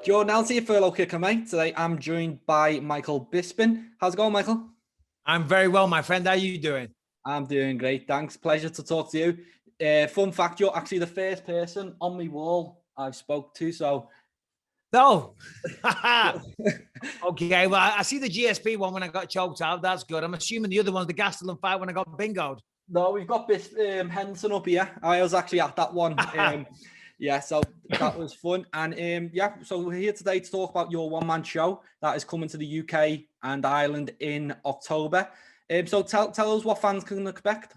Jordan Ellis here for LowKick, mate. Today I'm joined by Michael Bisping. How's it going, Michael? I'm very well, my friend. How are you doing? I'm doing great, thanks. Pleasure to talk to you. Fun fact, you're actually the first person on my wall I've spoke to, so... No. Okay, well, I see the GSP one when I got choked out. That's good. I'm assuming the other one's the Gastelum fight when I got bingoed. No, we've got Henderson up here. I was actually at that one. Yeah, so that was fun. And yeah, so we're here today to talk about your one-man show that is coming to the UK and Ireland in October. So tell us what fans can expect.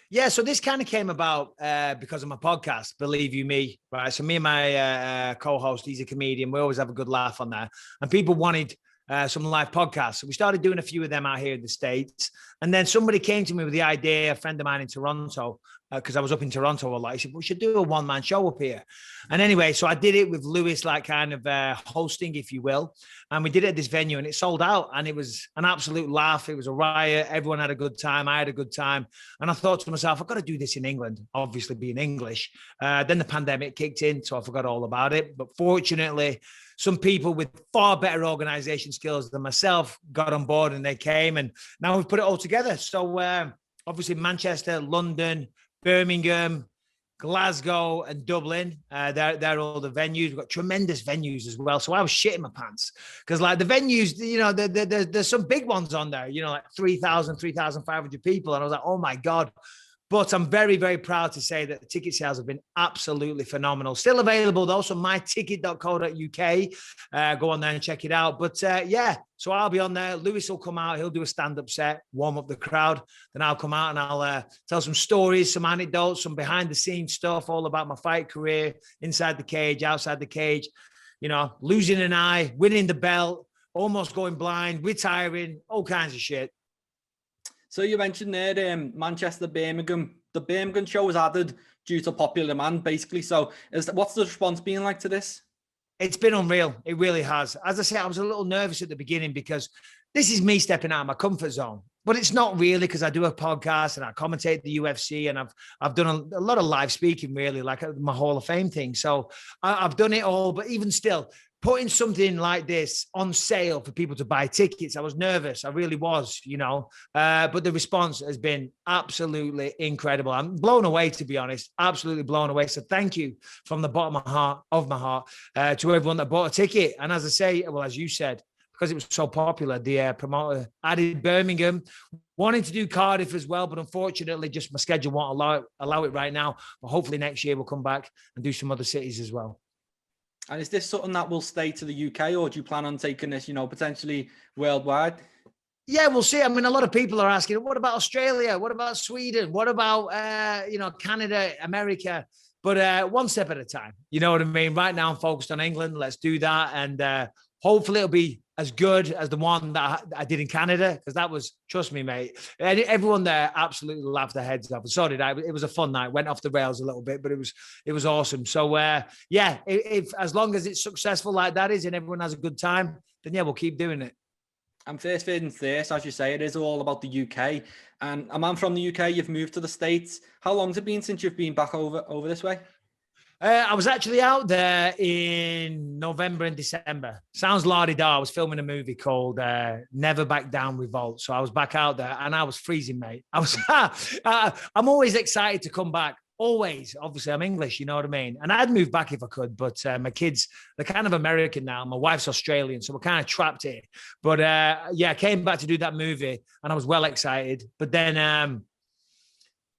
Yeah, so this kind of came about because of my podcast, Believe You Me, right? So me and my co-host, he's a comedian. We always have a good laugh on there. And people wanted some live podcasts. So we started doing a few of them out here in the States. And then somebody came to me with the idea, a friend of mine in Toronto, because I was up in Toronto a lot. He said, we should do a one-man show up here. And anyway, so I did it with Lewis, like kind of hosting, if you will. And we did it at this venue and it sold out. And it was an absolute laugh. It was a riot. Everyone had a good time. I had a good time. And I thought to myself, I've got to do this in England, obviously being English. Then the pandemic kicked in, so I forgot all about it. But fortunately, some people with far better organization skills than myself got on board and they came. And now we've put it all together. So obviously Manchester, London, Birmingham, Glasgow and Dublin. They're all the venues. We've got tremendous venues as well. So I was shitting my pants because like the venues, you know, there's some big ones on there, you know, like 3,000, 3,500 people. And I was like, oh my God. But I'm very, very proud to say that the ticket sales have been absolutely phenomenal. Still available though, so myticket.co.uk. Go on there and check it out. But yeah, so I'll be on there. Lewis will come out. He'll do a stand-up set, warm up the crowd. Then I'll come out and I'll tell some stories, some anecdotes, some behind-the-scenes stuff, all about my fight career, inside the cage, outside the cage. You know, losing an eye, winning the belt, almost going blind, retiring, all kinds of shit. So you mentioned there Manchester, Birmingham. The Birmingham show was added due to popular demand, basically. So what's the response been like to this? It's been unreal. It really has. As I say, I was a little nervous at the beginning because this is me stepping out of my comfort zone. But it's not really because I do a podcast and I commentate the UFC and I've done a lot of live speaking, really, like my Hall of Fame thing. So I've done it all. But even still, putting something like this on sale for people to buy tickets, I was nervous. I really was, you know. But the response has been absolutely incredible. I'm blown away, to be honest, absolutely blown away. So thank you from the bottom of my heart to everyone that bought a ticket. And as I say, well, as you said, because it was so popular, the promoter added Birmingham, wanting to do Cardiff as well, but unfortunately, just my schedule won't allow it right now. But hopefully next year we'll come back and do some other cities as well. And is this something that will stay to the UK, or do you plan on taking this, you know, potentially worldwide? Yeah, we'll see. I mean, a lot of people are asking, what about Australia? What about Sweden? What about, you know, Canada, America? But one step at a time. You know what I mean? Right now I'm focused on England. Let's do that. And hopefully it'll be as good as the one that I did in Canada, because that was, trust me, mate, everyone there absolutely laughed their heads off. And so did I. It was a fun night. Went off the rails a little bit, but it was awesome. So yeah, if as long as it's successful like that is and everyone has a good time, then yeah, we'll keep doing it. And first things first, as you say, it is all about the UK. And a man from the UK, you've moved to the States. How long's it been since you've been back over this way? I was actually out there in November and December. Sounds la-di-da. I was filming a movie called Never Back Down Revolt. So I was back out there and I was freezing, mate. I'm always excited to come back. Always. Obviously, I'm English, you know what I mean? And I'd move back if I could, but my kids, they're kind of American now. My wife's Australian, so we're kind of trapped here. But yeah, I came back to do that movie and I was well excited. But then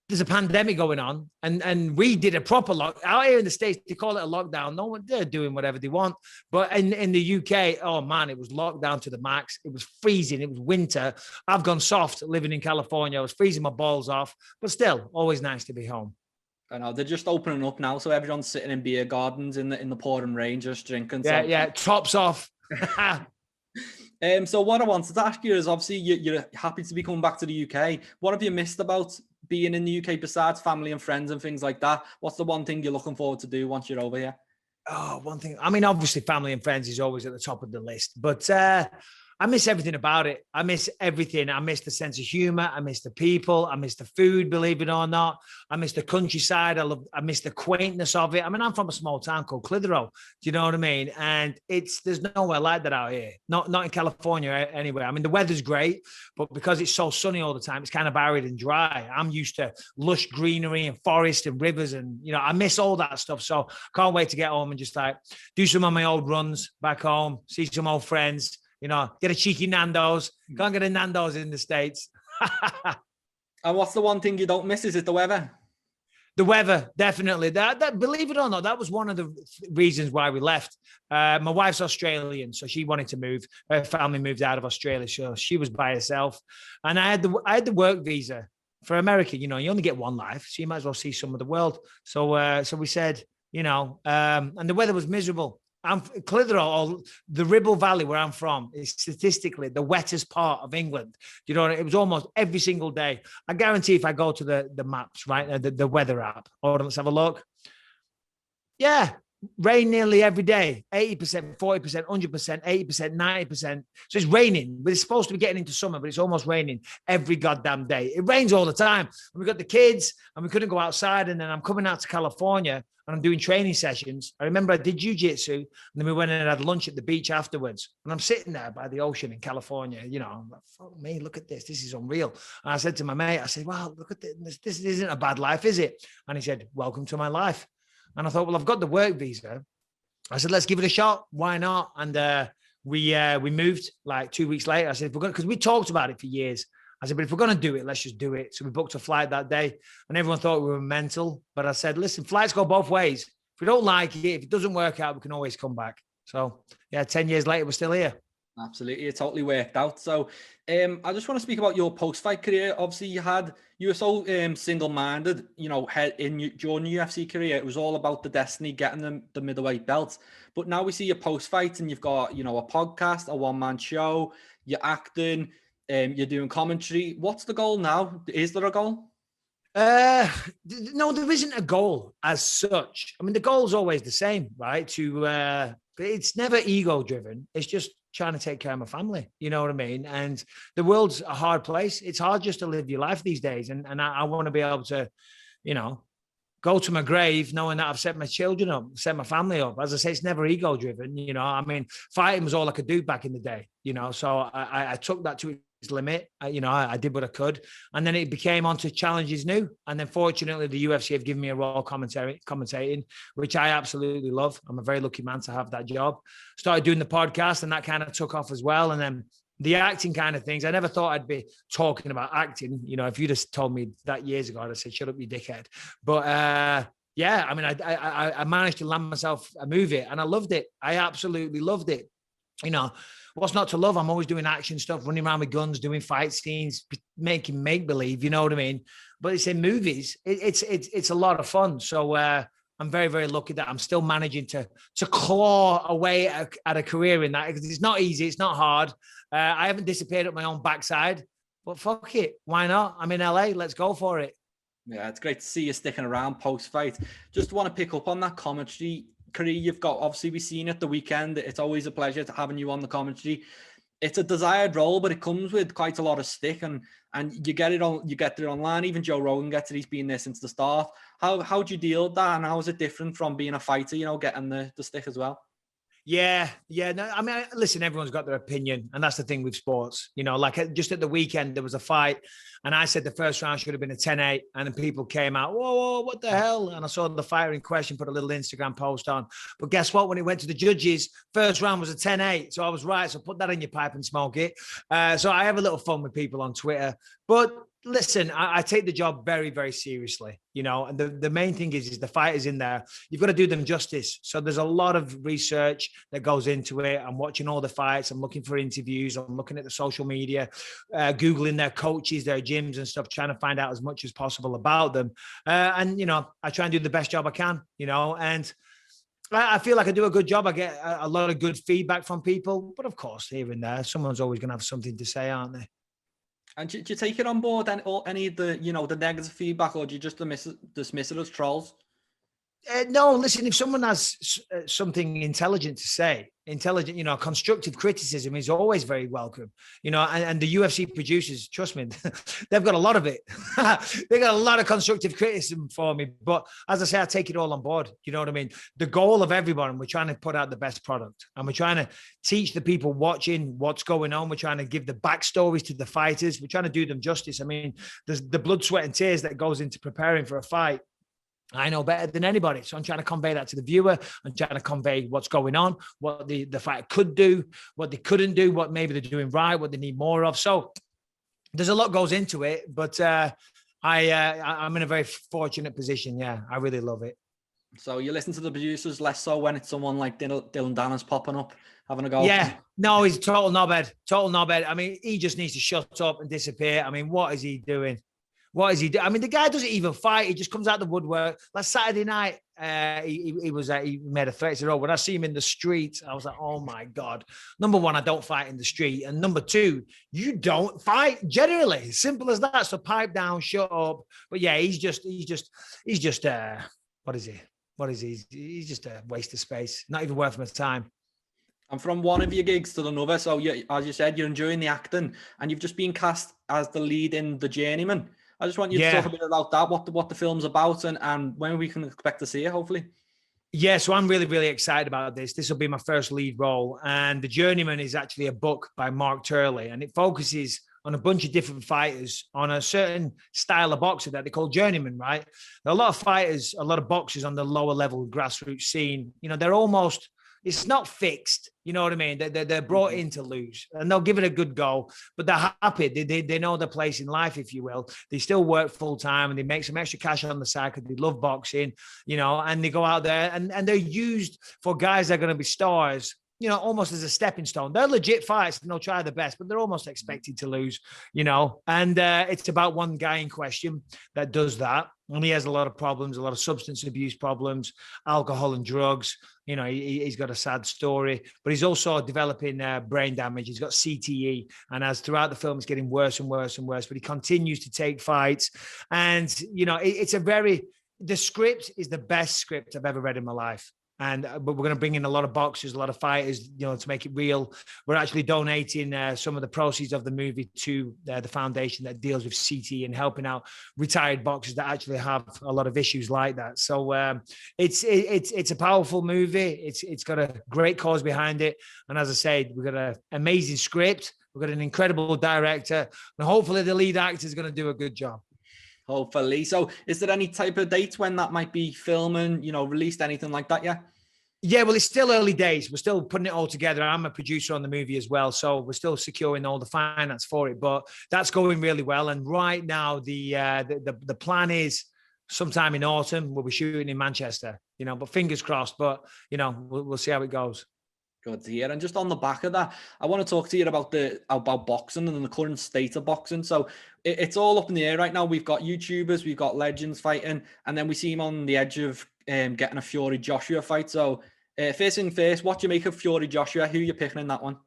there's a pandemic going on and we did a proper lock out here in the States. They call it a lockdown. No one, they're doing whatever they want. But in the UK, oh man, it was locked down to the max. It was freezing. It was winter. I've gone soft living in California. I was freezing my balls off, but still always nice to be home. I know they're just opening up now. So everyone's sitting in beer gardens in the pouring rain, just drinking. Yeah. Yeah. Tops off. So what I wanted to ask you is obviously you're happy to be coming back to the UK. What have you missed about being in the UK besides family and friends and things like that? What's the one thing you're looking forward to do once you're over here? Oh, one thing. I mean, obviously family and friends is always at the top of the list, but I miss everything about it. I miss everything. I miss the sense of humor. I miss the people. I miss the food, believe it or not. I miss the countryside. I miss the quaintness of it. I mean, I'm from a small town called Clitheroe. Do you know what I mean? And there's nowhere like that out here. Not in California anyway. I mean, the weather's great, but because it's so sunny all the time, it's kind of arid and dry. I'm used to lush greenery and forest and rivers, and I miss all that stuff. So can't wait to get home and just like do some of my old runs back home, see some old friends. Get a cheeky Nando's. Can't get a Nando's in the States. And what's the one thing you don't miss? Is it the weather? The weather, definitely. That believe it or not, that was one of the reasons why we left. My wife's Australian, so she wanted to move. Her family moved out of Australia, so she was by herself. And I had the work visa for America. You only get one life, so you might as well see some of the world. So we said, and the weather was miserable. I'm Clitheroe, or the Ribble Valley, where I'm from, is statistically the wettest part of England. It was almost every single day. I guarantee if I go to the maps, right, the weather app, let's have a look. Yeah, rain nearly every day, 80%, 40%, 100%, 80%, 90%. So it's raining. We're supposed to be getting into summer, but it's almost raining every goddamn day. It rains all the time. And we've got the kids and we couldn't go outside. And then I'm coming out to California and I'm doing training sessions. I remember I did jiu-jitsu and then we went in and had lunch at the beach afterwards. And I'm sitting there by the ocean in California, I'm like, fuck me, look at this. This is unreal. And I said to my mate, I said, wow, look at this. This isn't a bad life, is it? And he said, welcome to my life. And I thought, well, I've got the work visa. I said, let's give it a shot. Why not? And we moved like 2 weeks later. I said, if we're going, because we talked about it for years. I said, but if we're going to do it, let's just do it. So we booked a flight that day and everyone thought we were mental. But I said, listen, flights go both ways. If we don't like it, if it doesn't work out, we can always come back. So yeah, 10 years later, we're still here. Absolutely. It totally worked out. So I just want to speak about your post-fight career. Obviously, you were so single-minded, during your UFC career. It was all about the destiny, getting the middleweight belt. But now we see your post-fight and you've got, a podcast, a one-man show, you're acting, you're doing commentary. What's the goal now? Is there a goal? No, there isn't a goal as such. I mean, the goal is always the same, right? It's never ego driven. It's just trying to take care of my family. You know what I mean? And the world's a hard place. It's hard just to live your life these days. And I want to be able to, go to my grave knowing that I've set my children up, set my family up. As I say, it's never ego driven. I mean, fighting was all I could do back in the day, so I took that to its limit. I did what I could. And then it became onto challenges new. And then fortunately, the UFC have given me a role commentating, which I absolutely love. I'm a very lucky man to have that job. Started doing the podcast and that kind of took off as well. And then the acting kind of things, I never thought I'd be talking about acting. If you'd have told me that years ago, I'd have said, shut up, you dickhead. But yeah, I mean, I managed to land myself a movie and I loved it. I absolutely loved it. What's not to love? I'm always doing action stuff, running around with guns, doing fight scenes, making make-believe, you know what I mean? But it's in movies. It's a lot of fun. So I'm very, very lucky that I'm still managing to claw away at a career in that, because it's not easy. It's not hard. I haven't disappeared up my own backside, but fuck it. Why not? I'm in LA. Let's go for it. Yeah, it's great to see you sticking around post-fight. Just want to pick up on that commentary career you've got. Obviously, we've seen it the weekend. It's always a pleasure to having you on the commentary. It's a desired role, but it comes with quite a lot of stick, and you get it online. Even Joe Rogan gets it. He's been there since the start. How do you deal with that, and how is it different from being a fighter? Getting the stick as well. Yeah. No, I mean, listen, everyone's got their opinion, and that's the thing with sports. Like just at the weekend, there was a fight, and I said the first round should have been a 10-8, and then people came out, whoa, what the hell? And I saw the fighter in question put a little Instagram post on. But guess what? When it went to the judges, first round was a 10-8. So I was right. So put that in your pipe and smoke it. So I have a little fun with people on Twitter. But listen, I take the job very, very seriously, and the main thing is the fighters in there. You've got to do them justice. So there's a lot of research that goes into it. I'm watching all the fights. I'm looking for interviews. I'm looking at the social media, Googling their coaches, their gyms and stuff, trying to find out as much as possible about them. And I try and do the best job I can, and I feel like I do a good job. I get a lot of good feedback from people, but of course, here and there, someone's always going to have something to say, aren't they? And do you take it on board, any of the, the negative feedback, or do you just dismiss it as trolls? No, listen, if someone has something intelligent to say, constructive criticism is always very welcome, and the UFC producers, trust me, they've got a lot of it. They got a lot of constructive criticism for me. But as I say, I take it all on board. You know what I mean? The goal of everyone, we're trying to put out the best product, and we're trying to teach the people watching what's going on. We're trying to give the backstories to the fighters. We're trying to do them justice. I mean, there's the blood, sweat, and tears that goes into preparing for a fight. I know better than anybody. So I'm trying to convey that to the viewer. I'm trying to convey what's going on, what the fight could do, what they couldn't do, what maybe they're doing right, what they need more of. So there's a lot goes into it, but I'm in a very fortunate position. Yeah, I really love it. So you listen to the producers less so when it's someone like Dylan Danners popping up, having a go. Yeah, no, he's total knobhead. I mean, he just needs to shut up and disappear. I mean, what is he doing? What is he doing? I mean, the guy doesn't even fight. He just comes out the woodwork. Last Saturday night, he made a threat. He said, "Oh, when I see him in the street," I was like, "Oh my God." Number one, I don't fight in the street, and number two, you don't fight generally. Simple as that. So pipe down, shut up. But yeah, he's just what is he? What is he? He's just a waste of space. Not even worth my time. And from one of your gigs to another, so as you said, you're enjoying the acting, and you've just been cast as the lead in The Journeyman. I just want you to talk a bit about that, what the film's about, and when we can expect to see it, hopefully. Yeah, so I'm really, really excited about this. This will be my first lead role. And The Journeyman is actually a book by Mark Turley, and it focuses on a bunch of different fighters on a certain style of boxer that they call journeyman, right? There are a lot of fighters, a lot of boxers on the lower level grassroots scene. They're almost... It's not fixed, you know what I mean? They're brought in to lose, and they'll give it a good go, but they're happy. They know their place in life, if you will. They still work full time, and they make some extra cash on the side because they love boxing, and they go out there and they're used for guys that are going to be stars, almost as a stepping stone. They're legit fights and they'll try the best, but they're almost expected to lose, and it's about one guy in question that does that. And he has a lot of problems, a lot of substance abuse problems, alcohol and drugs. He's got a sad story, but he's also developing brain damage. He's got CTE. And as throughout the film, it's getting worse and worse and worse, but he continues to take fights. And, the script is the best script I've ever read in my life. But we're going to bring in a lot of boxers, a lot of fighters, to make it real. We're actually donating some of the proceeds of the movie to the foundation that deals with CTE and helping out retired boxers that actually have a lot of issues like that. So it's a powerful movie. It's got a great cause behind it. And as I said, we've got an amazing script. We've got an incredible director, and hopefully the lead actor is going to do a good job. Hopefully. So is there any type of date when that might be filming, released, anything like that? Yeah, well, it's still early days. We're still putting it all together. I'm a producer on the movie as well, so we're still securing all the finance for it. But that's going really well. And right now, the plan is sometime in autumn we'll be shooting in Manchester. But fingers crossed. But we'll see how it goes. Good to hear. And just on the back of that, I want to talk to you about boxing and the current state of boxing. So it's all up in the air right now. We've got YouTubers, we've got legends fighting, and then we see him on the edge of getting a Fury Joshua fight. So first thing first, what do you make of Fury Joshua? Who are you picking in that one?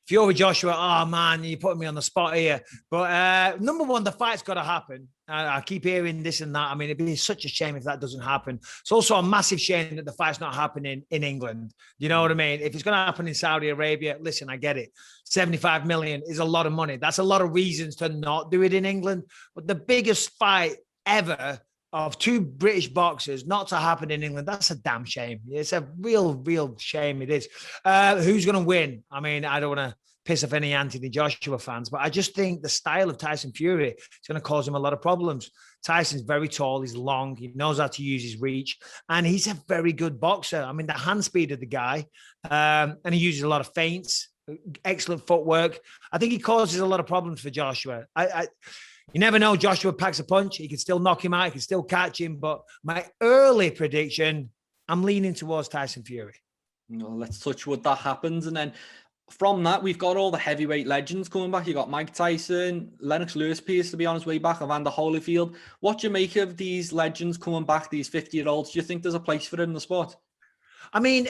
Fury Joshua, oh man, you're putting me on the spot here. But number one, the fight's got to happen. I keep hearing this and that. I mean, it'd be such a shame if that doesn't happen. It's also a massive shame that the fight's not happening in England. You know what I mean? If it's going to happen in Saudi Arabia, listen, I get it. 75 million is a lot of money. That's a lot of reasons to not do it in England. But the biggest fight ever of two British boxers not to happen in England, that's a damn shame. It's a real shame it is. Who's going to win? I mean, I don't want to piss off any Anthony Joshua fans, but I just think the style of Tyson Fury is going to cause him a lot of problems. Tyson's very tall, he's long, he knows how to use his reach, and he's a very good boxer. I mean, the hand speed of the guy, and he uses a lot of feints, excellent footwork. I think he causes a lot of problems for Joshua. You never know. Joshua packs a punch. He can still knock him out. He can still catch him. But my early prediction, I'm leaning towards Tyson Fury. Well, let's touch wood that happens. And then from that, we've got all the heavyweight legends coming back. You got Mike Tyson, Lennox Lewis appears to be on his way back, Evander Holyfield. What do you make of these legends coming back, these 50-year-olds? Do you think there's a place for it in the sport? I mean,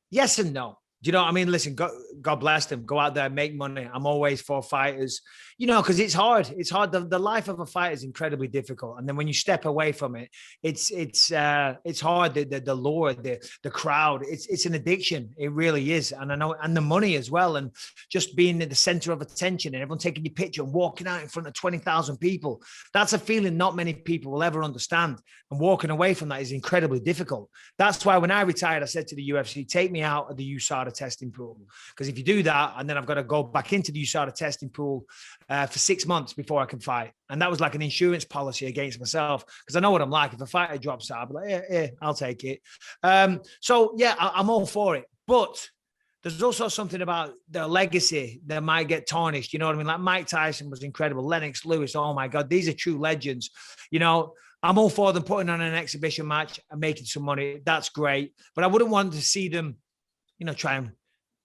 yes and no. Do you know what I mean? Listen, God bless them. Go out there, make money. I'm always for fighters, because it's hard. It's hard. The life of a fighter is incredibly difficult. And then when you step away from it, it's hard. The lure, the crowd, it's an addiction. It really is. And I know, and the money as well. And just being at the center of attention and everyone taking your picture and walking out in front of 20,000 people. That's a feeling not many people will ever understand. And walking away from that is incredibly difficult. That's why when I retired, I said to the UFC, take me out of the USADA testing pool. Because if you do that, and then I've got to go back into the USADA testing pool for 6 months before I can fight. And that was like an insurance policy against myself, because I know what I'm like. If a fighter drops out, I'll be like, yeah, I'll take it. So yeah, I'm all for it. But there's also something about their legacy that might get tarnished. You know what I mean? Like Mike Tyson was incredible. Lennox Lewis, oh my God, these are true legends. I'm all for them putting on an exhibition match and making some money. That's great. But I wouldn't want to see them, try and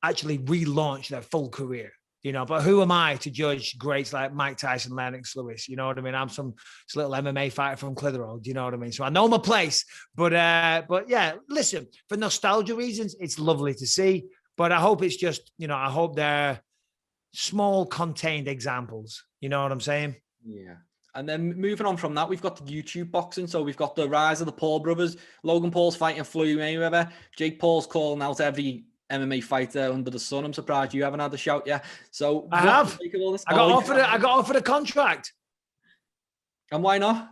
actually relaunch their full career. But who am I to judge greats like Mike Tyson, Lennox Lewis? You know what I mean? I'm some little MMA fighter from Clitheroe. Do you know what I mean? So I know my place. But yeah, listen, for nostalgia reasons, it's lovely to see. But I hope it's just, I hope they're small, contained examples. You know what I'm saying? Yeah. And then moving on from that, we've got the YouTube boxing. So we've got the rise of the Paul brothers. Logan Paul's fighting Floyd Mayweather. Jake Paul's calling out every MMA fighter under the sun. I'm surprised you haven't had a shout yet. So I have. I got offered a contract. And why not?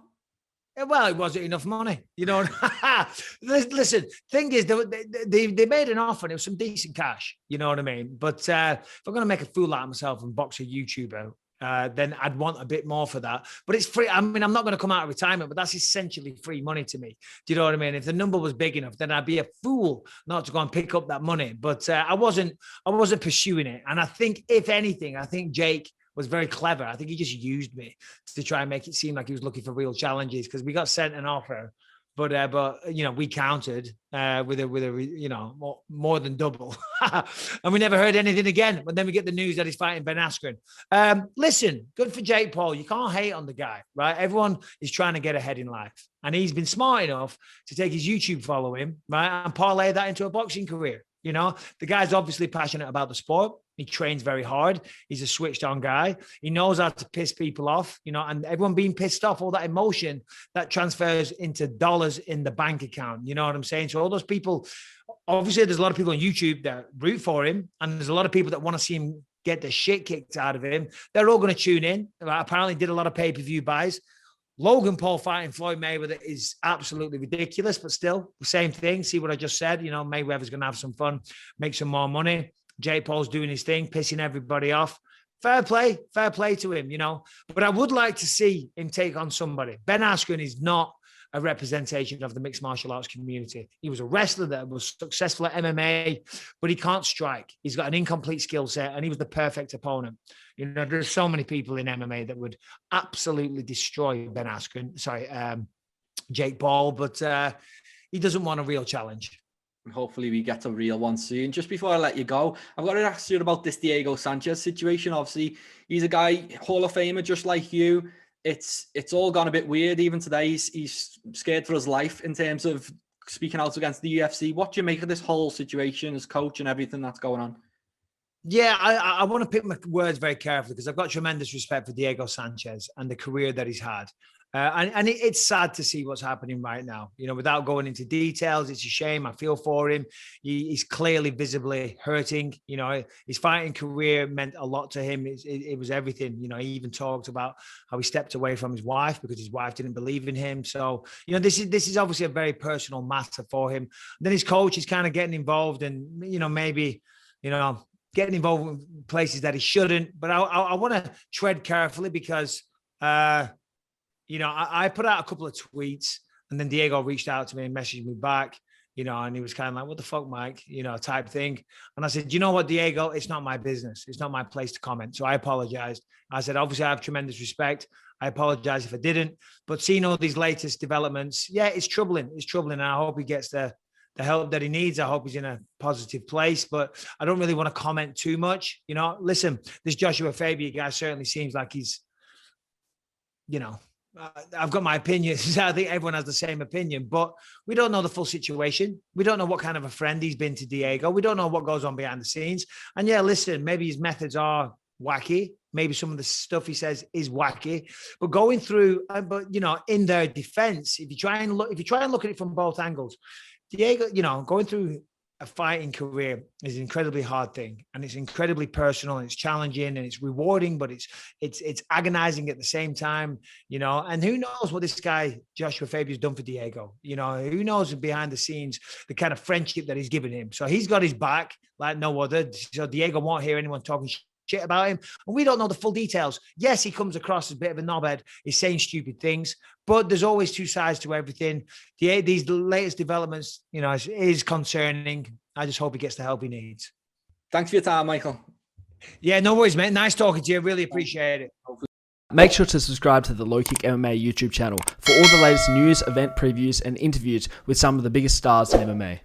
Well, it wasn't enough money, Listen, thing is, they made an offer and it was some decent cash, you know what I mean? But if I'm going to make a fool out of myself and box a YouTuber, then I'd want a bit more for that. But it's free. I mean, I'm not going to come out of retirement, but that's essentially free money to me. Do you know what I mean? If the number was big enough, then I'd be a fool not to go and pick up that money. But I wasn't pursuing it. And I think, if anything, Jake was very clever. I think he just used me to try and make it seem like he was looking for real challenges, because we got sent an offer, but we countered with a more than double, and we never heard anything again. But then we get the news that he's fighting Ben Askren. Listen, good for Jake Paul. You can't hate on the guy, right? Everyone is trying to get ahead in life, and he's been smart enough to take his YouTube following, right, and parlay that into a boxing career. The guy's obviously passionate about the sport. He trains very hard. He's a switched on guy. He knows how to piss people off, and everyone being pissed off, all that emotion that transfers into dollars in the bank account. You know what I'm saying? So all those people, obviously there's a lot of people on YouTube that root for him, and there's a lot of people that want to see him get the shit kicked out of him. They're all going to tune in. Apparently did a lot of pay-per-view buys. Logan Paul fighting Floyd Mayweather is absolutely ridiculous, but still the same thing. See what I just said? Mayweather's going to have some fun, make some more money. Jake Paul's doing his thing, pissing everybody off. Fair play to him, But I would like to see him take on somebody. Ben Askren is not a representation of the mixed martial arts community. He was a wrestler that was successful at MMA, but he can't strike. He's got an incomplete skill set, and he was the perfect opponent. There's so many people in MMA that would absolutely destroy Ben Askren. Jake Paul, but he doesn't want a real challenge. Hopefully we get a real one soon. Just before I let you go, I've got to ask you about this Diego Sanchez situation. Obviously, he's a guy, Hall of Famer, just like you. It's all gone a bit weird. Even today, he's scared for his life in terms of speaking out against the UFC. What do you make of this whole situation as coach and everything that's going on? Yeah, I want to pick my words very carefully, because I've got tremendous respect for Diego Sanchez and the career that he's had. And it's sad to see what's happening right now. Without going into details, it's a shame. I feel for him. He's clearly visibly hurting. His fighting career meant a lot to him. It was everything. He even talked about how he stepped away from his wife because his wife didn't believe in him. So, this is obviously a very personal matter for him. And then his coach is kind of getting involved, and, maybe, getting involved in places that he shouldn't. But I want to tread carefully, because I put out a couple of tweets, and then Diego reached out to me and messaged me back, and he was kind of like, what the fuck, Mike, type thing. And I said, you know what, Diego, it's not my business. It's not my place to comment. So I apologized. I said, obviously I have tremendous respect. I apologize if I didn't, but seeing all these latest developments, yeah, it's troubling. It's troubling. And I hope he gets the help that he needs. I hope he's in a positive place, but I don't really want to comment too much. Listen, this Joshua Fabia guy certainly seems like he's, I've got my opinions. I think everyone has the same opinion, but we don't know the full situation. We don't know what kind of a friend he's been to Diego. We don't know what goes on behind the scenes. And yeah, listen, maybe his methods are wacky. Maybe some of the stuff he says is wacky. But going through, but you know, in their defense, if you try and look at it from both angles, Diego, you know, going through a fighting career is an incredibly hard thing, and it's incredibly personal, and it's challenging, and it's rewarding, but it's agonizing at the same time, you know. And who knows what this guy Joshua Fabier's done for Diego? You know, who knows behind the scenes the kind of friendship that he's given him. So he's got his back like no other. So Diego won't hear anyone talking shit about him, and we don't know the full details. Yes, he comes across as a bit of a knobhead. He's saying stupid things, but there's always two sides to everything. These latest developments, you know, is concerning. I just hope he gets the help he needs. Thanks for your time, Michael. Yeah, no worries, mate. Nice talking to you. Really appreciate it. Make sure to subscribe to the LowKick MMA YouTube channel for all the latest news, event previews, and interviews with some of the biggest stars in MMA.